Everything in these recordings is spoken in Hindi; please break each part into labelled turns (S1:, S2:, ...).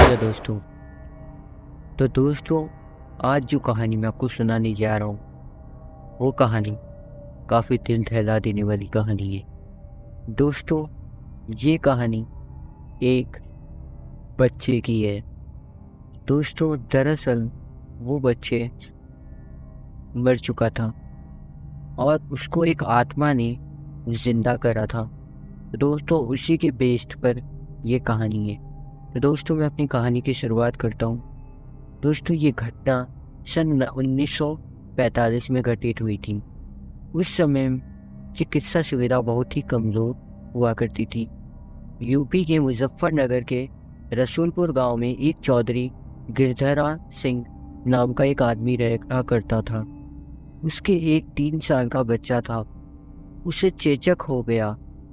S1: हेलो दोस्तों। आज जो कहानी मैं आपको सुनाने जा रहा हूँ वो कहानी काफ़ी दिल दहला देने वाली कहानी है। दोस्तों, ये कहानी एक बच्चे की है। दोस्तों, दरअसल वो बच्चे मर चुका था और उसको एक आत्मा ने जिंदा करा था। दोस्तों, उसी के बेस्ड पर यह कहानी है। तो दोस्तों, मैं अपनी कहानी की शुरुआत करता हूँ। दोस्तों, ये घटना सन 1945 में घटित हुई थी। उस समय चिकित्सा सुविधा बहुत ही कमज़ोर हुआ करती थी। यूपी के मुजफ्फरनगर के रसूलपुर गांव में एक चौधरी गिरधरा सिंह नाम का एक आदमी रहा करता था। उसके एक 3 साल का बच्चा था। उसे चेचक हो गया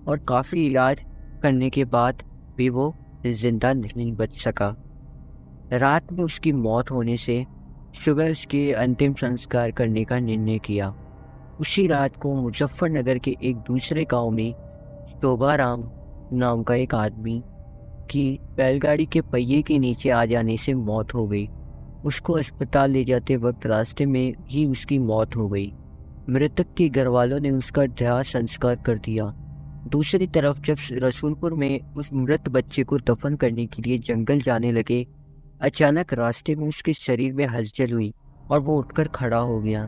S1: और काफ़ी इलाज करने के बाद भी वो जिंदा नहीं बच सका। रात में उसकी मौत होने से सुबह उसके अंतिम संस्कार करने का निर्णय किया। उसी रात को मुजफ्फरनगर के एक दूसरे गांव में शोभाराम नाम का एक आदमी की बैलगाड़ी के पहिए के नीचे आ जाने से मौत हो गई। उसको अस्पताल ले जाते वक्त रास्ते में ही उसकी मौत हो गई। मृतक के घर वालों ने उसका दाह संस्कार कर दिया। दूसरी तरफ जब रसूलपुर में उस मृत बच्चे को दफन करने के लिए जंगल जाने लगे, अचानक रास्ते में उसके शरीर में हलचल हुई और वो उठकर खड़ा हो गया।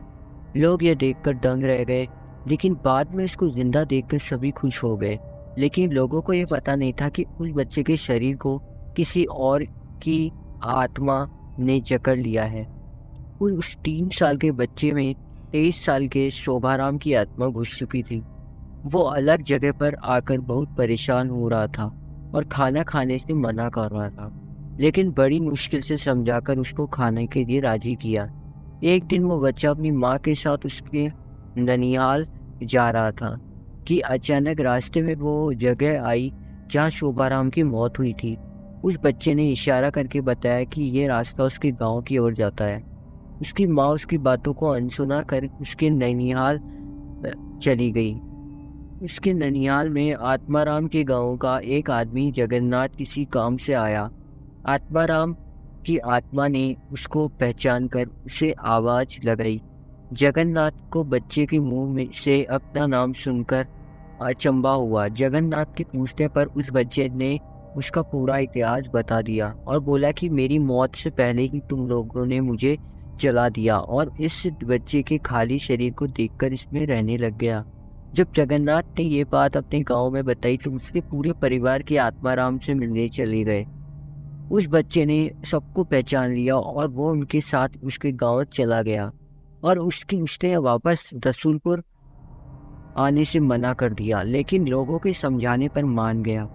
S1: लोग यह देखकर दंग रह गए, लेकिन बाद में उसको जिंदा देखकर सभी खुश हो गए। लेकिन लोगों को यह पता नहीं था कि उस बच्चे के शरीर को किसी और की आत्मा ने जकड़ लिया है। उस 3 साल के बच्चे में 23 साल के शोभाराम की आत्मा घुस चुकी थी। वो अलग जगह पर आकर बहुत परेशान हो रहा था और खाना खाने से मना कर रहा था, लेकिन बड़ी मुश्किल से समझाकर उसको खाने के लिए राजी किया। एक दिन वो बच्चा अपनी माँ के साथ उसके ननिहाल जा रहा था कि अचानक रास्ते में वो जगह आई जहाँ शोभाराम की मौत हुई थी। उस बच्चे ने इशारा करके बताया कि ये रास्ता उसके गांव की ओर जाता है। उसकी माँ उसकी बातों को अनसुना कर उसके ननिहाल चली गई। उसके ननिहाल में आत्माराम के गांव का एक आदमी जगन्नाथ किसी काम से आया। आत्माराम की आत्मा ने उसको पहचान कर उसे आवाज लगाई। जगन्नाथ को बच्चे के मुंह में से अपना नाम सुनकर अचंभा हुआ। जगन्नाथ के पूछने पर उस बच्चे ने उसका पूरा इतिहास बता दिया और बोला कि मेरी मौत से पहले ही तुम लोगों ने मुझे जला दिया और इस बच्चे के खाली शरीर को देखकर इसमें रहने लग गया। जब जगन्नाथ ने ये बात अपने गांव में बताई तो उसके पूरे परिवार के आत्माराम से मिलने चले गए। उस बच्चे ने सबको पहचान लिया और वो उनके साथ उसके गांव चला गया और उसने वापस रसूलपुर आने से मना कर दिया, लेकिन लोगों के समझाने पर मान गया।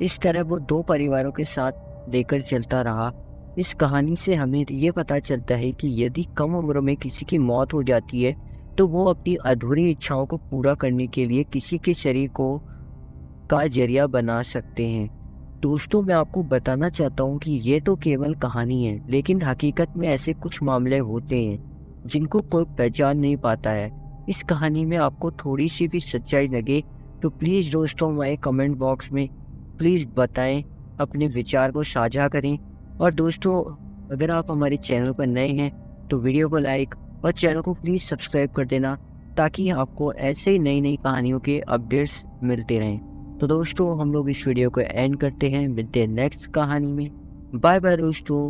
S1: इस तरह वो 2 परिवारों के साथ लेकर चलता रहा। इस कहानी से हमें ये पता चलता है कि यदि कम उम्र में किसी की मौत हो जाती है तो वो अपनी अधूरी इच्छाओं को पूरा करने के लिए किसी के शरीर को का जरिया बना सकते हैं। दोस्तों, मैं आपको बताना चाहता हूँ कि ये तो केवल कहानी है, लेकिन हकीकत में ऐसे कुछ मामले होते हैं जिनको कोई पहचान नहीं पाता है। इस कहानी में आपको थोड़ी सी भी सच्चाई लगे तो प्लीज़ दोस्तों हमारे कमेंट बॉक्स में प्लीज़ बताएं, अपने विचार को साझा करें। और दोस्तों, अगर आप हमारे चैनल पर नए हैं तो वीडियो को लाइक और चैनल को प्लीज़ सब्सक्राइब कर देना, ताकि आपको ऐसे ही नई नई कहानियों के अपडेट्स मिलते रहें। तो दोस्तों, हम लोग इस वीडियो को एंड करते हैं। मिलते हैं नेक्स्ट कहानी में। बाय बाय दोस्तों।